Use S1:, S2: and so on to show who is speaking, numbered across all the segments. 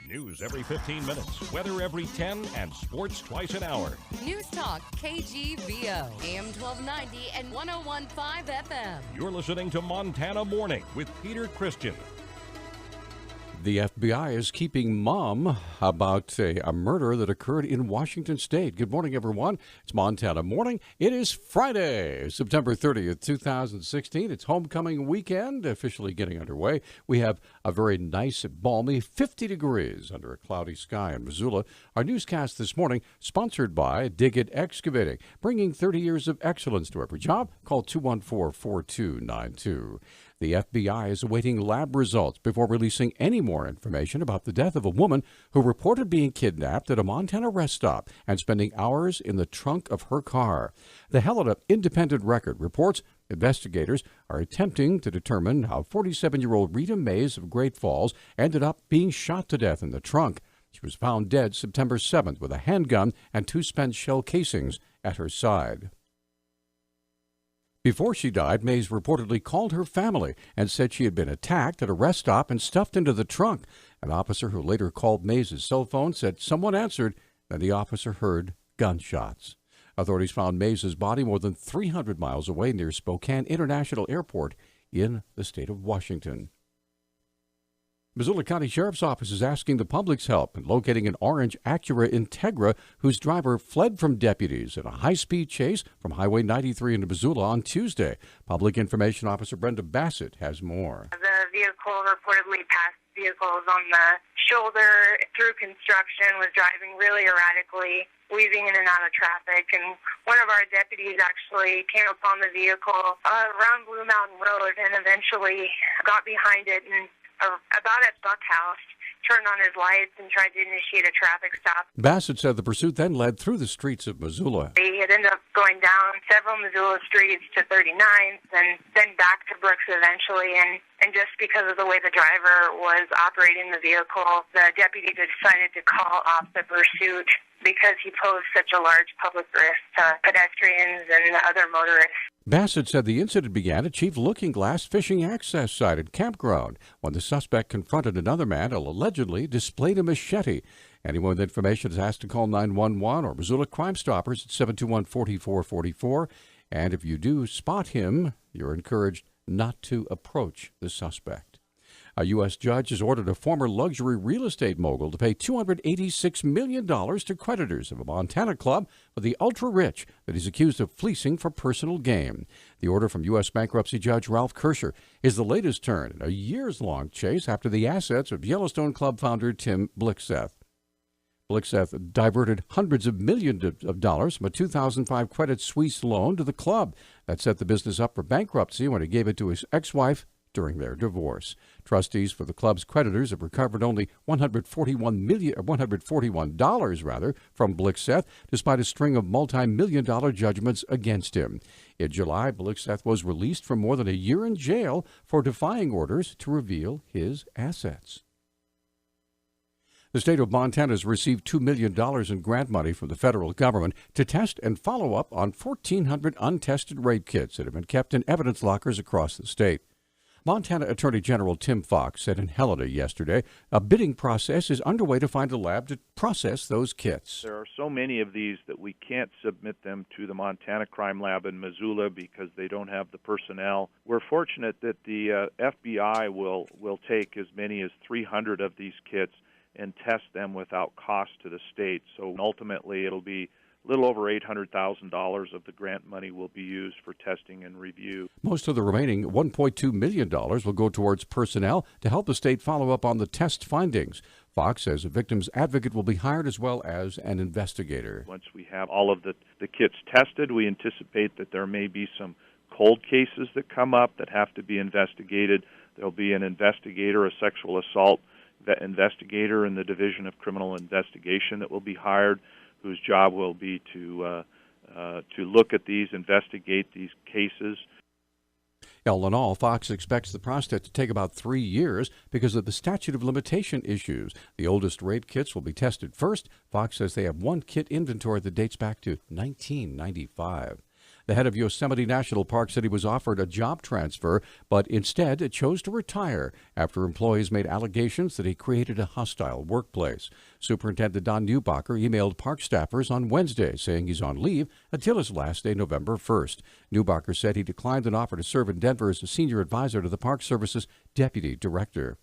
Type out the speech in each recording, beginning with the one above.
S1: News every 15 minutes, weather every 10, and sports twice an hour.
S2: Newstalk, KGVO, AM 1290 and 101.5 FM.
S1: You're listening to Montana Morning with Peter Christian.
S3: The FBI is keeping mum about a murder that occurred in Washington State. Good morning, everyone. It's Montana Morning. It is Friday, September 30th, 2016. It's homecoming weekend officially getting underway. We have a very nice, balmy 50 degrees under a cloudy sky in Missoula. Our newscast this morning sponsored by Dig It Excavating, bringing 30 years of excellence to every job. Call 214-4292. The FBI is awaiting lab results before releasing any more information about the death of a woman who reported being kidnapped at a Montana rest stop and spending hours in the trunk of her car. The Helena Independent Record reports investigators are attempting to determine how 47-year-old Rita Mays of Great Falls ended up being shot to death in the trunk. She was found dead September 7th with a handgun and 2 spent shell casings at her side. Before she died, Mays reportedly called her family and said she had been attacked at a rest stop and stuffed into the trunk. An officer who later called Mays' cell phone said someone answered, and the officer heard gunshots. Authorities found Mays' body more than 300 miles away near Spokane International Airport in the state of Washington. Missoula County Sheriff's Office is asking the public's help in locating an orange Acura Integra whose driver fled from deputies in a high-speed chase from Highway 93 into Missoula on Tuesday. Public Information Officer Brenda Bassett has more.
S4: The vehicle reportedly passed vehicles on the shoulder through construction, was driving really erratically, weaving in and out of traffic, and one of our deputies actually came upon the vehicle around Blue Mountain Road and eventually got behind it and about at Buckhouse, turned on his lights and tried to initiate a traffic stop.
S3: Bassett said the pursuit then led through the streets of Missoula.
S4: He had ended up going down several Missoula streets to 39th and then back to Brooks eventually. And just because of the way the driver was operating the vehicle, the deputy decided to call off the pursuit because he posed such a large public risk to pedestrians and other motorists.
S3: Bassett said the incident began at Chief Looking Glass fishing access site and campground when the suspect confronted another man who allegedly displayed a machete. Anyone with information is asked to call 911 or Missoula Crime Stoppers at 721-4444. And if you do spot him, you're encouraged not to approach the suspect. A U.S. judge has ordered a former luxury real estate mogul to pay $286 million to creditors of a Montana club for the ultra-rich that he's accused of fleecing for personal gain. The order from U.S. bankruptcy judge Ralph Kirscher is the latest turn in a years-long chase after the assets of Yellowstone Club founder Tim Blixseth. Blixseth diverted hundreds of millions of dollars from a 2005 Credit Suisse loan to the club that set the business up for bankruptcy when he gave it to his ex-wife during their divorce. Trustees for the club's creditors have recovered only $141 from Blixseth, despite a string of multi-million-dollar judgments against him. In July, Blixseth was released from more than a year in jail for defying orders to reveal his assets. The state of Montana has received $2 million in grant money from the federal government to test and follow up on 1,400 untested rape kits that have been kept in evidence lockers across the state. Montana Attorney General Tim Fox said in Helena yesterday a bidding process is underway to find a lab to process those kits.
S5: There are so many of these that we can't submit them to the Montana Crime Lab in Missoula because they don't have the personnel. We're fortunate that the FBI will take as many as 300 of these kits and test them without cost to the state. So ultimately it'll be a little over $800,000 of the grant money will be used for testing and review.
S3: Most of the remaining $1.2 million will go towards personnel to help the state follow up on the test findings. Fox says a victim's advocate will be hired as well as an investigator.
S5: Once we have all of the kits tested, we anticipate that there may be some cold cases that come up that have to be investigated. There'll be an investigator, a sexual assault investigator in the Division of Criminal Investigation that will be hired, whose job will be to look at these, investigate these cases.
S3: All in all, Fox expects the process to take about 3 years because of the statute of limitation issues. The oldest rape kits will be tested first. Fox says they have one kit inventory that dates back to 1995. The head of Yosemite National Park said he was offered a job transfer, but instead chose to retire after employees made allegations that he created a hostile workplace. Superintendent Don Newbacher emailed park staffers on Wednesday saying he's on leave until his last day, November 1st. Newbacher said he declined an offer to serve in Denver as a senior advisor to the Park Service's deputy director.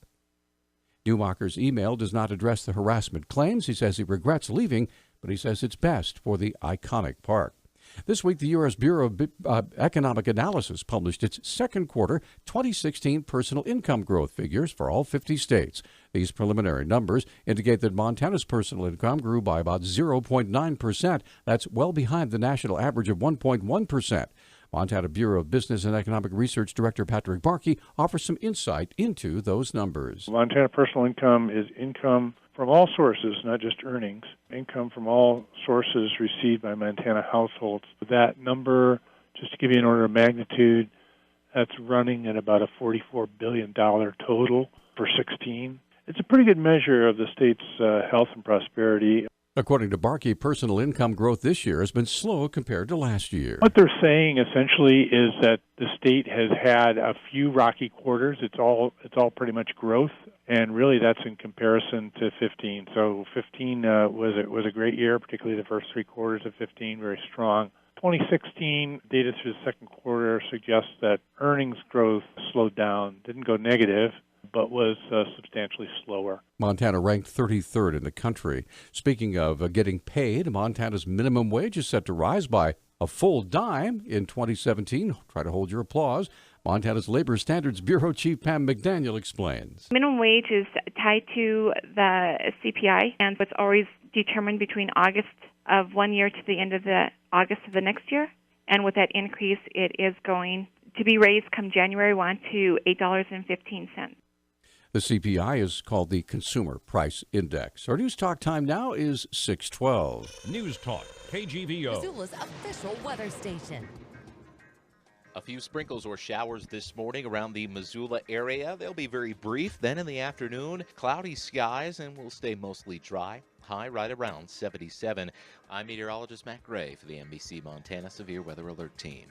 S3: Newbacher's email does not address the harassment claims. He says he regrets leaving, but he says it's best for the iconic park. This week, the U.S. Bureau of Economic Analysis published its second quarter 2016 personal income growth figures for all 50 states. These preliminary numbers indicate that Montana's personal income grew by about 0.9%. That's well behind the national average of 1.1%. Montana Bureau of Business and Economic Research Director Patrick Barkey offers some insight into those numbers.
S6: Montana personal income is income from all sources, not just earnings. Income from all sources received by Montana households. That number, just to give you an order of magnitude, that's running at about a $44 billion total for 16. It's a pretty good measure of the state's health and prosperity.
S3: According to Barkey, personal income growth this year has been slow compared to last year.
S6: What they're saying essentially is that the state has had a few rocky quarters. It's all pretty much growth, and really that's in comparison to 15. So 15 was a great year, particularly the first three quarters of 15, very strong. 2016 data through the second quarter suggests that earnings growth slowed down, didn't go negative, but was substantially slower.
S3: Montana ranked 33rd in the country. Speaking of getting paid, Montana's minimum wage is set to rise by a full dime in 2017. Try to hold your applause. Montana's Labor Standards Bureau Chief Pam McDaniel explains.
S7: Minimum wage is tied to the CPI, and it's always determined between August of one year to the end of the August of the next year. And with that increase, it is going to be raised come January 1 to $8.15.
S3: The CPI is called the Consumer Price Index. Our News Talk time now is 6:12.
S1: News Talk, KGVO.
S2: Missoula's official weather station.
S8: A few sprinkles or showers this morning around the Missoula area. They'll be very brief. Then in the afternoon, cloudy skies and will stay mostly dry. High right around 77. I'm meteorologist Matt Gray for the NBC Montana Severe Weather Alert Team.